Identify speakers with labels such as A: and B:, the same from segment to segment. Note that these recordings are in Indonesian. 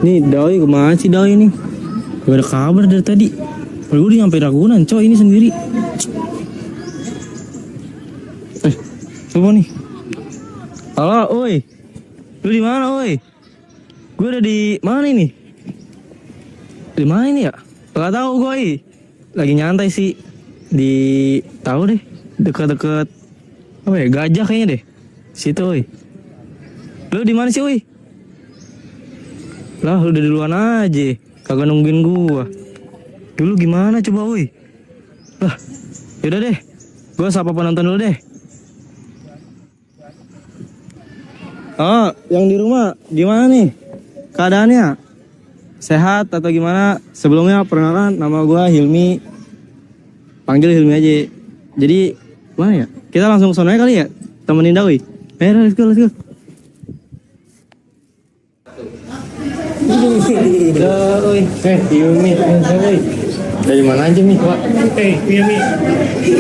A: Nih Doi kemana sih Doi nih? Gak ada kabar dari tadi. Gue udah nyampe Ragunan coy ini sendiri. Coba nih. Halo, oi. Lu di mana, oi? Gue ada di mana ini? Di mana ini ya? Gak tahu gue, oi. Lagi nyantai sih di tahu deh dekat-dekat apa ya, Gajah kayaknya deh. Situ, oi. Lu di mana sih, oi? Lah, lu udah duluan aja. Kagak nungguin gua. Dulu gimana coba, oi? Lah, yaudah deh. Gua sapa penonton dulu deh. Oh, yang di rumah gimana nih? Keadaannya? Sehat atau gimana? Sebelumnya perkenalan, nama gua Hilmi. Panggil Hilmi aja. Jadi, mana ya? Kita langsung sononya kali ya? Temenin Dawi. Let's go, let's go. Oi, Hilmi, dari mana aja nih, Pak?
B: Hilmi.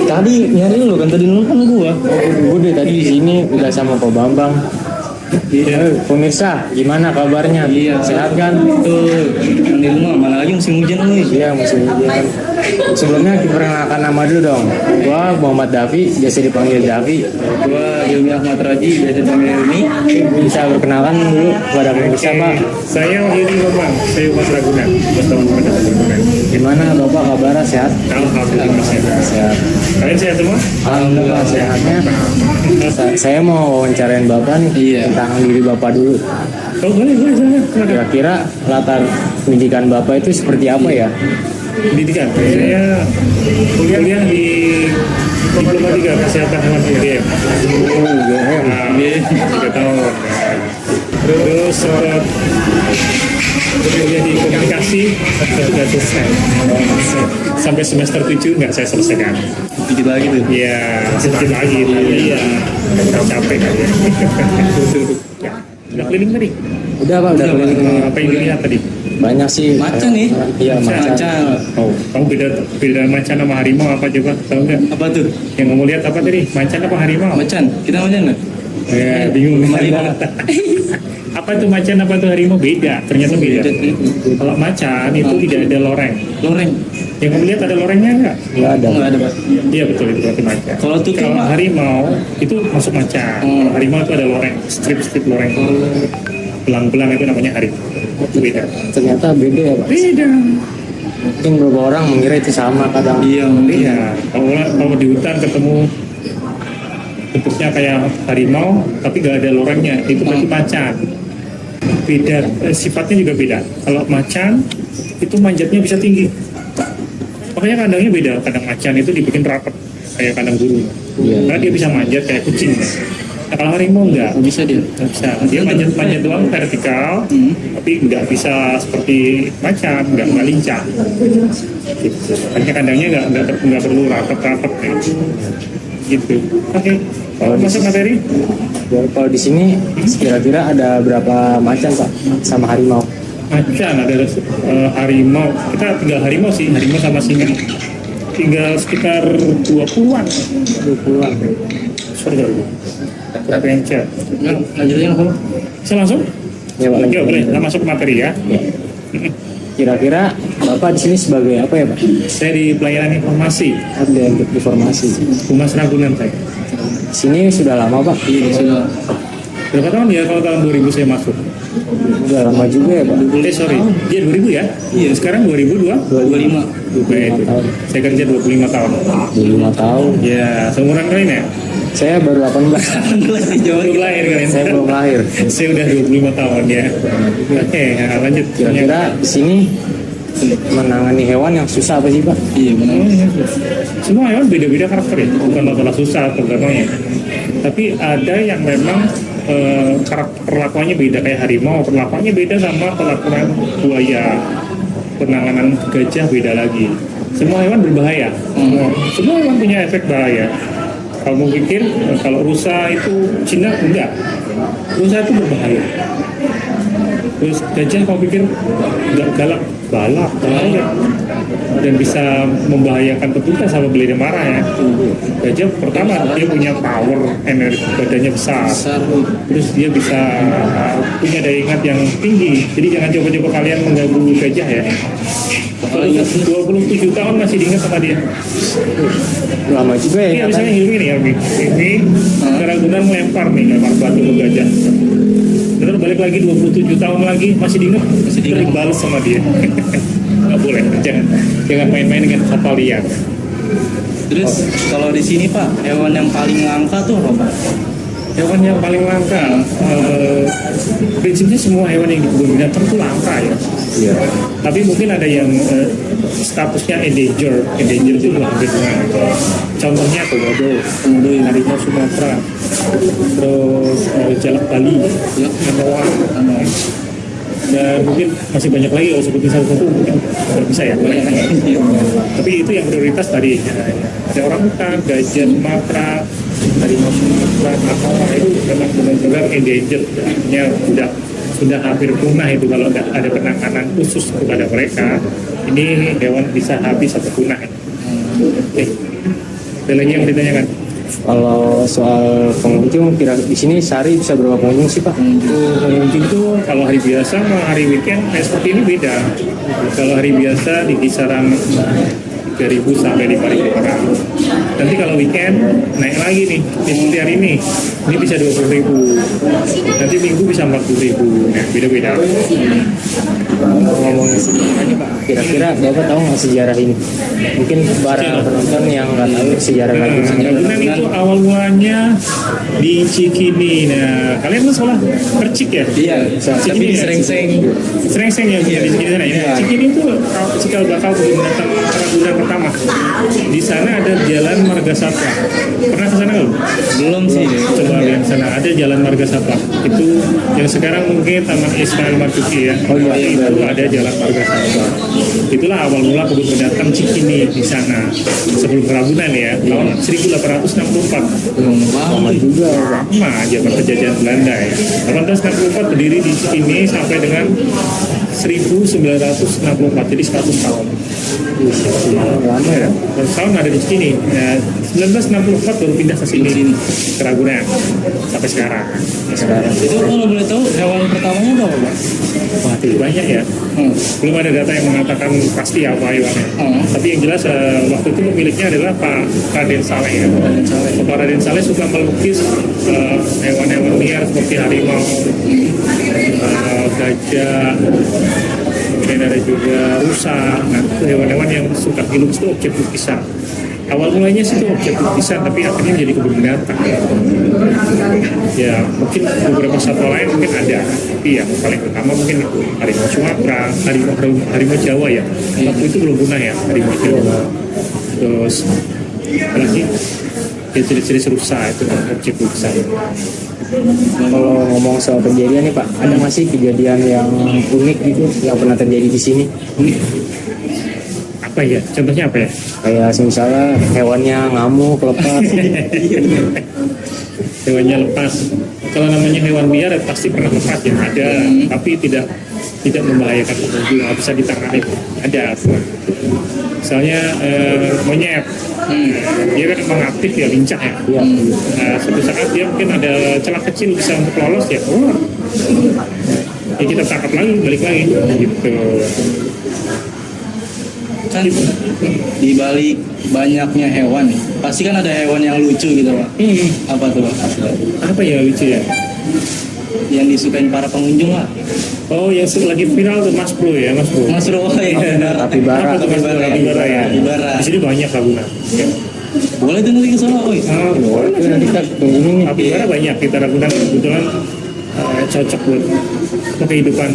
A: Tadi nyari lu kan, tadi lu kan gua.
C: Gue dari tadi di sini udah sama Pak Bambang.
B: Iya.
C: Pemirsa, gimana kabarnya?
A: Iya.
C: Sehat kan?
A: Tuh, di rumah mana lagi musim hujan nih.
C: Iya, musim hujan. Sebelumnya perkenalkan nama dulu dong. Gua Muhammad Davi, biasa dipanggil Davi.
A: Gua Hilmi Ahmad Raji, biasa dipanggil Hilmi.
C: Bisa perkenalkan dulu kepada pemirsa, Pak.
B: Saya Hilmi Bambang, saya Mas Ragunan, betul pada Ragunan.
C: Gimana Bapak kabarnya? Sehat?
B: Alhamdulillah sehat.
C: Sehat.
B: Kalian sehat semua?
C: Alhamdulillah sehatnya. Saya mau wawancarain Bapak nih tentang diri Bapak dulu.
B: Oh boleh silakan.
C: Kira-kira latar pendidikan Bapak itu seperti apa ya?
B: Pendidikan. Saya kuliah di Diploma 3 Kesehatan Hewan UGM.
C: UGM.
B: Nah, 3 tahun. Terus sempat kuliah di komunikasi sudah selesai. Sampai semester 7 nggak saya selesaikan.
A: Dikit lagi tuh.
B: Iya, sedikit lagi. Iya, capek kan ya. Udah keliling tadi?
C: Udah Pak, udah keliling.
B: Apa yang dilihat tadi?
C: Banyak sih.
A: Macan nih.
C: Iya, macan.
B: Oh, kamu beda macan sama harimau apa coba? Tahu nggak?
A: Apa tuh?
B: Yang kamu lihat apa tadi? Macan apa harimau?
A: Macan. Kita macan nggak?
B: Ya, bingung.
A: Harimau.
B: Apa itu macan apa itu harimau? Beda. Ternyata beda. Kalau macan itu tidak ada loreng.
A: Loreng.
B: Yang kamu lihat ada lorengnya nggak?
C: Nggak ada.
A: Nggak ada, Pak.
B: Iya betul itu berarti macan.
A: Kalau tuh
B: Kalau harimau itu masuk macan. Kalau harimau itu ada loreng, strip-strip loreng. Belang-belang itu namanya harimau. Itu beda.
C: Ternyata beda ya Pak.
B: Beda.
C: Mungkin beberapa orang mengira itu sama kadang.
A: Iya,
B: Iya. Kalau di hutan ketemu bentuknya kayak harimau tapi nggak ada lorengnya, itu berarti macan. Beda, sifatnya juga beda. Kalau macan itu manjatnya bisa tinggi. Makanya kandangnya beda. Kandang macan itu dibikin rapat kayak kandang burung.
C: Iya.
B: Karena dia bisa manjat kayak kucing. Nah, kalau harimau enggak.
A: bisa dia.
B: Nggak bisa. Dia manjat doang vertikal, tapi nggak bisa seperti macan, nggak lincah. Gitu. Makanya kandangnya nggak perlu rapat-rapat gitu. Oke. Kalau masuk materi?
C: Kalau di sini kira-kira ada berapa macan Pak sama harimau?
B: Macan ada harimau. Kita tinggal harimau sih, harimau sama singa. Tinggal sekitar 20-an.
C: 20-an.
B: Sorry. Adventure.
A: Lanjutin apa?
B: Bisa langsung?
C: Ya Pak.
B: Yuk, boleh. Kita masuk ke materi ya.
C: Kira-kira Bapak di sini sebagai apa ya Pak?
B: Saya di pelayanan informasi,
C: Ada informasi.
B: Humas Ragunan saya.
C: Di sini sudah lama Pak?
A: Iya, sudah.
B: Berapa tahun ya kalau tahun 2000 saya masuk?
C: Sudah lama juga ya Pak?
B: Sorry. Iya 2000 ya? Iya. Sekarang 2002?
A: 25.
B: Itu. Saya kerja 25 tahun.
C: 25 tahun.
B: Ya, seumuran kalian ya?
C: Saya baru 18.
B: Belum lahir kalian?
C: Saya belum lahir.
B: Saya udah 25 tahun ya. Oke, nah, lanjut.
C: Kira-kira di sini menangani hewan yang susah apa sih Pak?
A: Iya, benar.
B: Semua hewan beda-beda karakter ya, bukan masalah susah atau gampangnya. Tapi ada yang memang karakter perlakuannya beda, kayak harimau perlakuannya beda sama perlakuan buaya, penanganan gajah beda lagi. Semua hewan berbahaya. Semua hewan punya efek bahaya. Kamu pikir kalau rusa itu Cina, enggak. Rusa itu berbahaya. Terus gajah kamu pikir enggak galak, balak, bahaya. dan bisa membahayakan petugas apabila dia marah ya. Gajah pertama dia punya power, energi badannya besar, terus dia bisa punya daya ingat yang tinggi. Jadi jangan coba-coba kalian mengganggu gajah ya. 27 tahun masih diingat sama dia.
C: Lama juga ya.
B: Ini misalnya ini nih, ini keragunan melempar batu ke gajah. Terus balik lagi 27 tahun lagi masih diingat, dibalas sama dia. Nggak boleh, jangan main-main dengan satwa liar.
A: Terus kalau di sini Pak, hewan yang paling langka tuh apa Pak?
B: Hewan yang paling langka, prinsipnya semua hewan yang di kebun binatang itu langka ya.
C: Iya.
B: Tapi mungkin ada yang statusnya endanger itu hampir punah. Contohnya komodo, harimau Sumatera, terus jalak Bali, anoa, dan mungkin masih banyak lagi kalau sebutin satu-satu mungkin nggak bisa ya banyak. Tapi itu yang prioritas tadi. Ada orangutan, gajah Sumatera, harimau Sumatera, anoa itu memang benar-benar endanger, artinya sudah hampir punah itu kalau nggak ada penanganan khusus kepada mereka. Ini hewan bisa habis atau punah. Oke. Ada lagi yang ditanyakan?
C: Kalau soal pengunjung, kira di sini sehari bisa berapa pengunjung sih Pak?
B: Pengunjung itu kalau hari biasa sama hari weekend seperti ini beda. Kalau hari biasa di kisaran 3.000 sampai 5.000 orang. Nanti kalau weekend naik lagi nih, seperti hari ini bisa 20.000. Nanti minggu bisa 40.000. Nah, beda-beda.
C: Ngomongin sejarah nih Pak, kira-kira Bapak tahu nggak sejarah ini? Mungkin para penonton yang nggak tahu sejarah Ragunan.
B: Ragunan itu awal mulanya di Cikini. Nah, kalian kan sekolah Percik ya?
A: Iya, tapi
B: ya? Serengseng ya di Cikini sana ya. Cikini itu cikal bakal kebun binatang Ragunan pertama. Di sana ada Jalan Marga Satwa. Pernah ke sana nggak?
A: Belum sih.
B: Coba lihat sana ada Jalan Marga Satwa. Itu yang sekarang mungkin Taman Ismail Marzuki ya.
C: Oh iya.
B: Itu ada Jalan Marga Satwa. Itulah awal mula kebun binatang Cikini di sana. Sebelum Ragunan ya, tahun 1864.
C: Lama juga.
B: Lama aja penjajahan Belanda ya. 1864 berdiri di Cikini sampai dengan 1964, jadi 100 tahun.
C: Lama ya.
B: 100 tahun ada di Cikini. Ya, 1964 baru pindah ke sini, ke Ragunan sampai sekarang.
A: Itu kalau boleh tahu hewan pertamanya apa Pak?
B: Wah, itu banyak ya. Belum ada data yang mengatakan pasti apa hewannya. Tapi yang jelas waktu itu pemiliknya adalah Pak Raden Saleh ya. Pak Raden Saleh suka melukis hewan-hewan liar seperti harimau, gajah, kemudian ada juga rusa. Nah, itu hewan-hewan yang suka dilukis itu objek lukisan. Awal mulanya sih itu objek lukisan, tapi akhirnya menjadi kebun binatang. Ya, mungkin beberapa satwa lain mungkin ada, tapi yang paling utama mungkin itu harimau Sumatera, harimau Jawa ya. Waktu itu belum punah ya, harimau Jawa. Terus apalagi ya jenis-jenis rusa itu objek lukisan.
C: Kalau ngomong soal kejadian nih Pak, ada nggak sih kejadian yang unik gitu yang pernah terjadi di sini?
B: Apa ya? Contohnya apa ya?
C: Kayak misalnya hewannya ngamuk, lepas.
B: Hewannya lepas. Kalau namanya hewan liar pasti pernah lepas ya ada, tapi tidak membahayakan pengunjung, bisa ditangani. Ada. Misalnya monyet, dia kan memang aktif ya, lincah ya.
C: Iya.
B: Nah, suatu saat dia mungkin ada celah kecil bisa untuk lolos ya. Ya kita tangkap lagi, balik lagi gitu.
A: Kan di balik banyaknya hewan nih, pasti kan ada hewan yang lucu gitu Pak. Apa tuh Pak?
B: Apa ya lucu ya?
A: Yang disukain para pengunjung lah.
B: Oh, yang lagi viral tuh Mas Bro ya, Mas Bro.
A: Mas Roy ya.
C: Kapibara.
B: Apa tuh Mas Bro? Kapibara ya.
A: Kapibara.
B: Di sini banyak Ragunan. Ya.
A: Boleh tuh nanti ke sana, Oi.
C: Boleh tuh nanti kita kunjungin nih.
B: Kapibara banyak kita Ragunan kebetulan cocok buat kehidupan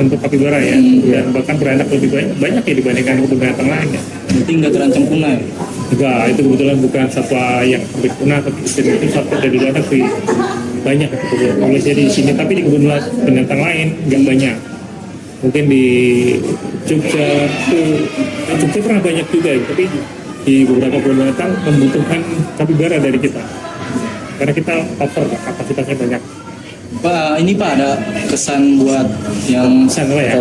B: untuk kapibara ya. Dan bahkan beranak lebih banyak ya dibandingkan kebun binatang lain ya.
A: Penting nggak terancam punah ya.
B: Enggak, itu kebetulan bukan satwa yang hampir punah, tapi itu satwa dari luar negeri. Banyak populasinya di sini, tapi di kebun binatang lain nggak banyak. Mungkin di Jogja pernah banyak juga, tapi di beberapa kebun binatang membutuhkan kapibara dari kita. Karena kita over, kapasitasnya banyak.
A: Pak, ini Pak ada kesan buat yang
B: Pesan apa ya?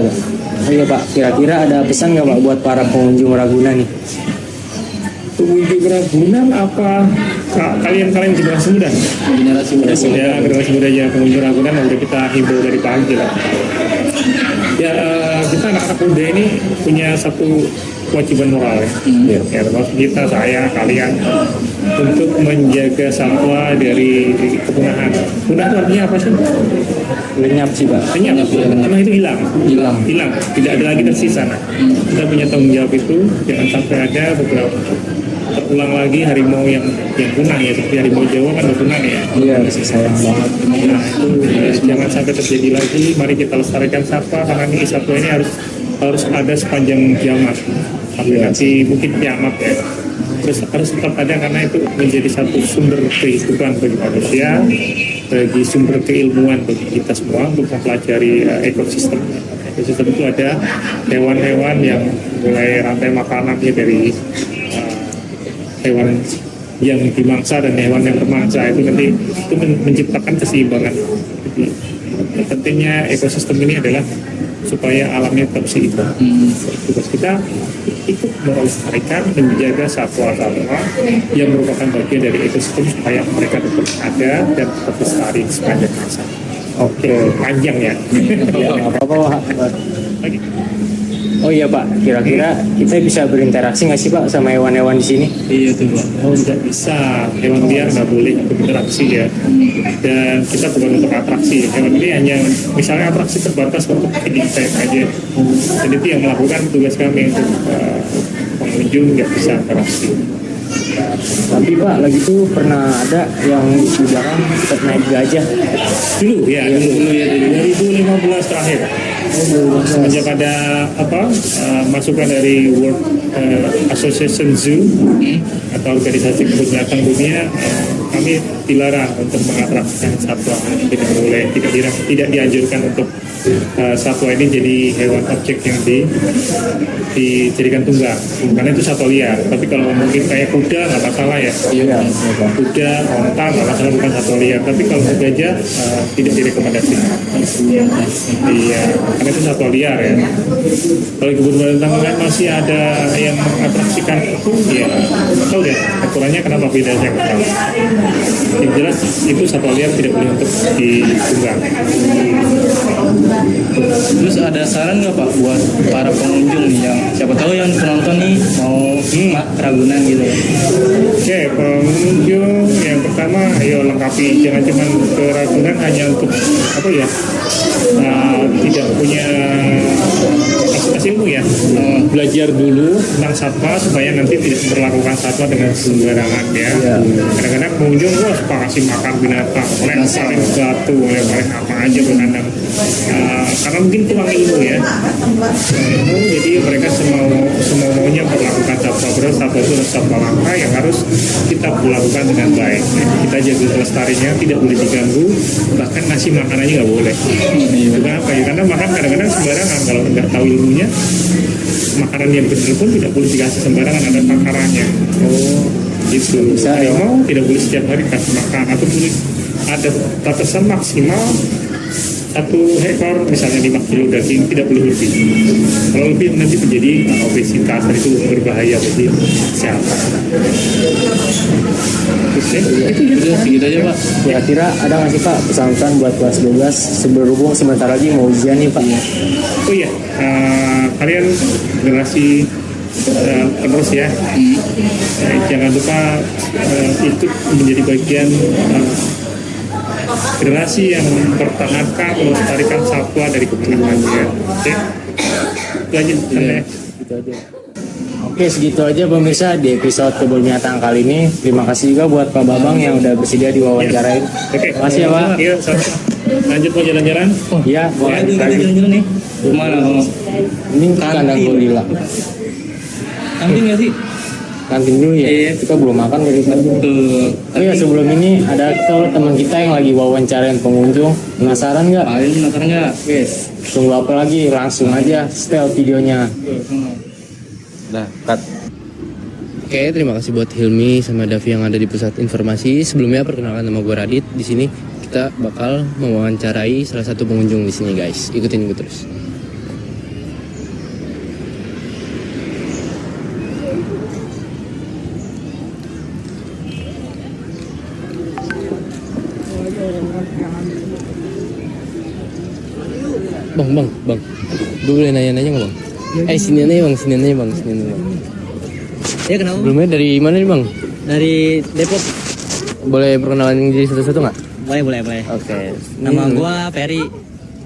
C: Oh iya Pak, kira-kira ada pesan nggak Pak buat para pengunjung Ragunan nih?
B: Pengunjung Ragunan apa kalian generasi muda?
A: generasi muda sih?
B: Ya, generasi muda ya, pengunjung Ragunan udah kita himbau dari pagi lah. Ya, kita anak-anak muda ini punya satu kewajiban moral ya. Ya, termasuk kita, saya, kalian untuk menjaga satwa dari kepunahan. Punah itu artinya apa sih?
C: Lenyap sih Pak.
B: Lenyap, karena itu hilang.
A: Hilang.
B: Tidak ada lagi tersisa. Nah, kita punya tanggung jawab itu, jangan sampai ada beberapa terulang lagi harimau yang punah ya, seperti harimau Jawa kan udah punah ya.
C: Iya, sayang banget.
B: Nah, itu jangan sampai terjadi lagi. Mari kita lestarikan satwa, karena ini satwa ini harus ada sepanjang kiamat sampai nanti mungkin kiamat ya. Terus harus tetap ada, karena itu menjadi satu sumber kehidupan bagi manusia, bagi sumber keilmuan bagi kita semua untuk mempelajari ekosistem. Ekosistem itu ada hewan-hewan yang mulai rantai makanannya dari hewan yang dimangsa dan hewan yang bermangsa, itu nanti itu menciptakan keseimbangan. Jadi pentingnya ekosistem ini adalah supaya alamnya tetap seimbang. Tugas kita ikut melestarikan, menjaga satwa-satwa yang merupakan bagian dari ekosistem supaya mereka tetap ada dan tetap lestari sepanjang masa. Oke, panjang ya.
C: Ya nggak apa-apa Pak.
B: Lagi.
C: Oh iya Pak, kira-kira kita bisa berinteraksi nggak sih Pak sama hewan-hewan di sini?
A: Iya tuh Pak.
B: Oh, tidak bisa, hewan liar nggak boleh berinteraksi ya. Dan kita bukan untuk atraksi, hewan ini hanya misalnya atraksi terbatas untuk feeding time aja. Dan itu yang melakukan tugas kami untuk pengunjung nggak bisa interaksi.
C: Tapi Pak, lagi tuh pernah ada yang di belakang tetap naik gajah.
B: Dulu ya, dulu 2015 terakhir. Semenjak ada masukan dari World Association Zoo atau organisasi kebun binatang dunia, kami dilarang untuk mengatraksikan satwa. Tidak dianjurkan untuk satwa ini jadi hewan objek yang dijadikan tunggang, karena itu satwa liar. Tapi kalau mungkin kayak kuda nggak masalah ya.
C: Iya.
B: Kuda, onta nggak masalah, bukan satwa liar. Tapi kalau gajah tidak direkomendasikan. Iya, karena itu satwa liar ya. Kalau di kebun binatang kan masih ada yang mengatraksikan itu, ya tahu deh aturannya kenapa beda, saya nggak tahu. Yang jelas itu satwa liar tidak boleh untuk ditunggang.
A: Terus ada saran nggak Pak buat para pengunjung nih, yang siapa tahu yang penonton nih mau Ragunan gitu?
B: Oke, pengunjung yang pertama, ayo lengkapi, jangan cuma ke Ragunan hanya untuk apa ya, tidak punya kapasitas ilmu ya. Belajar dulu tentang satwa supaya nanti tidak memperlakukan satwa dengan sembarangan ya. Kadang-kadang pengunjung suka kasih makan binatang, lemparin batu, lemparin apa aja ke kandang. Karena mungkin kurang ilmu ya. Jadi mereka semua maunya memperlakukan satwa, berat satwa itu satwa langka yang harus kita lakukan dengan baik. Kita jaga kelestariannya, tidak boleh diganggu, bahkan ngasih makanannya nggak boleh. Kenapa ya? Karena makan kadang-kadang sembarangan, kalau nggak tahu ilmunya. Makanan yang benar pun tidak boleh dikasih sembarangan, ada takarannya. Gitu. Harimau tidak boleh setiap hari kasih makan, atau boleh ada batasan maksimal 1 ekor, misalnya 5 kilo daging, tidak boleh lebih. Kalau lebih nanti menjadi obesitas, dan itu berbahaya bagi kesehatan.
A: Udah segitu aja Pak.
C: Kira-kira ada nggak sih Pak pesan-pesan buat kelas 12 berhubung sebentar lagi mau ujian nih Pak?
B: Oh iya, kalian generasi penerus ya. Jangan lupa ikut menjadi bagian generasi yang mempertahankan, melestarikan satwa dari kepunahannya. Oke, lanjut.
C: Gitu aja. Oke, segitu aja pemirsa di episode Kebun Binatang kali ini. Terima kasih juga buat Pak Babang yang udah bersedia diwawancarain.
B: Oke,
C: Terima kasih ya Pak.
B: Iya, lanjut mau jalan-jalan.
C: Iya, boleh
A: Kita
C: lagi.
A: jalan-jalan nih. Kemana?
C: Ini kandang gorila.
A: Kantin nggak sih?
C: Kantin dulu ya.
A: Iya.
C: Kita belum makan dari tadi.
A: Tuh.
C: Oh iya, sebelum ini ada teman kita yang lagi wawancarain pengunjung. Penasaran nggak?
A: Ayo penasaran nggak? Guys.
C: Tunggu apa lagi? Langsung aja setel videonya.
A: Nah, cut. Oke, terima kasih buat Hilmi sama Davi yang ada di pusat informasi. Sebelumnya perkenalkan nama gue Radit. Di sini kita
C: kita bakal mewawancarai salah satu pengunjung di sini guys. Ikutin gue terus. Bang. Gue boleh nanya-nanya nggak bang? Sini nanya bang.
A: Ya kenapa?
C: Sebelumnya dari mana nih bang?
A: Dari Depok.
C: Boleh perkenalan diri satu-satu nggak?
A: Boleh.
C: Oke.
A: Nama gua Ferry.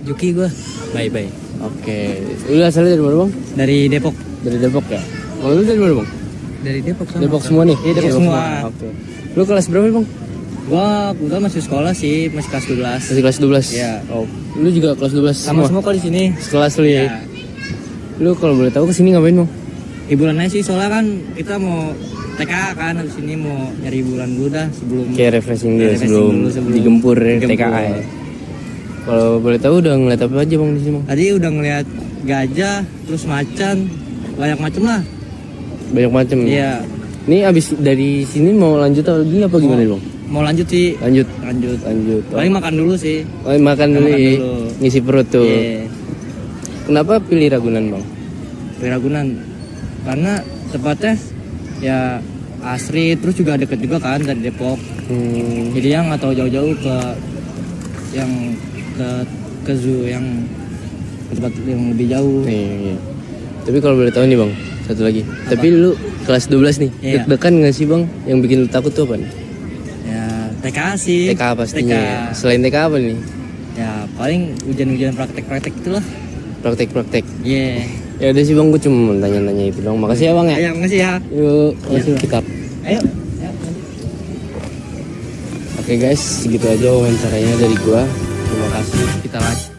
A: Juki gua. Bye.
C: Oke. Lu asalnya dari mana bang?
A: Dari Depok.
C: Dari Depok ya? Kalau lu dari mana bang?
A: Dari Depok sama.
C: Depok semua nih?
A: Iya, Depok semua.
C: Oke. Lu kelas berapa bang?
A: Gua masih sekolah sih, masih kelas 12.
C: Masih kelas 12?
A: Iya.
C: Oh, lu juga kelas 12
A: Sama semua kok di sini.
C: Sekelas lu ya?
A: Iya.
C: Lu kalau boleh tahu kesini ngapain bang?
A: Hiburan aja sih, soalnya kan kita mau TK kan, habis ini mau nyari hiburan dulu dah sebelum
C: Kayak refreshing dulu
A: refreshing
C: sebelum
A: dulu sebelum
C: digempur
A: digempur.
C: TKA ya? Kalau boleh tahu udah ngeliat apa aja bang di sini bang?
A: Tadi udah ngeliat gajah, terus macan, banyak macem lah.
C: Banyak macam.
A: Iya.
C: Ini abis dari sini mau lanjut lagi apa gimana bang?
A: Mau lanjut sih.
C: Lanjut.
A: Lanjut.
C: Oh.
A: Paling makan dulu sih.
C: Oh, makan dulu,
A: Makan
C: ya.
A: dulu.
C: Ngisi perut tuh.
A: Iya.
C: Kenapa pilih Ragunan bang?
A: Ragunan. Karena tempatnya ya asri, terus juga deket juga kan dari Depok. Jadi yang nggak tahu jauh-jauh ke yang ke zoo yang ke tempat yang lebih jauh.
C: Iya. Tapi kalau boleh tahu nih bang, satu lagi. Tapi lu kelas 12 nih,
A: Iya.
C: deg-degan nggak sih bang? Yang bikin lu takut tuh apa nih?
A: Ya TK sih.
C: TK pastinya.
A: TK.
C: Ya. Selain TK apa nih?
A: Ya paling ujian-ujian praktek-praktek itulah.
C: Praktek-praktek.
A: Iya.
C: Ya udah sih bang, gue cuma mau tanya-tanya itu dong. Makasih ya bang ya.
A: Ayo, makasih ya.
C: Yuk, makasih kita.
A: Ayo.
C: Oke guys, segitu aja wawancaranya dari gua. Terima kasih. Kita lanjut.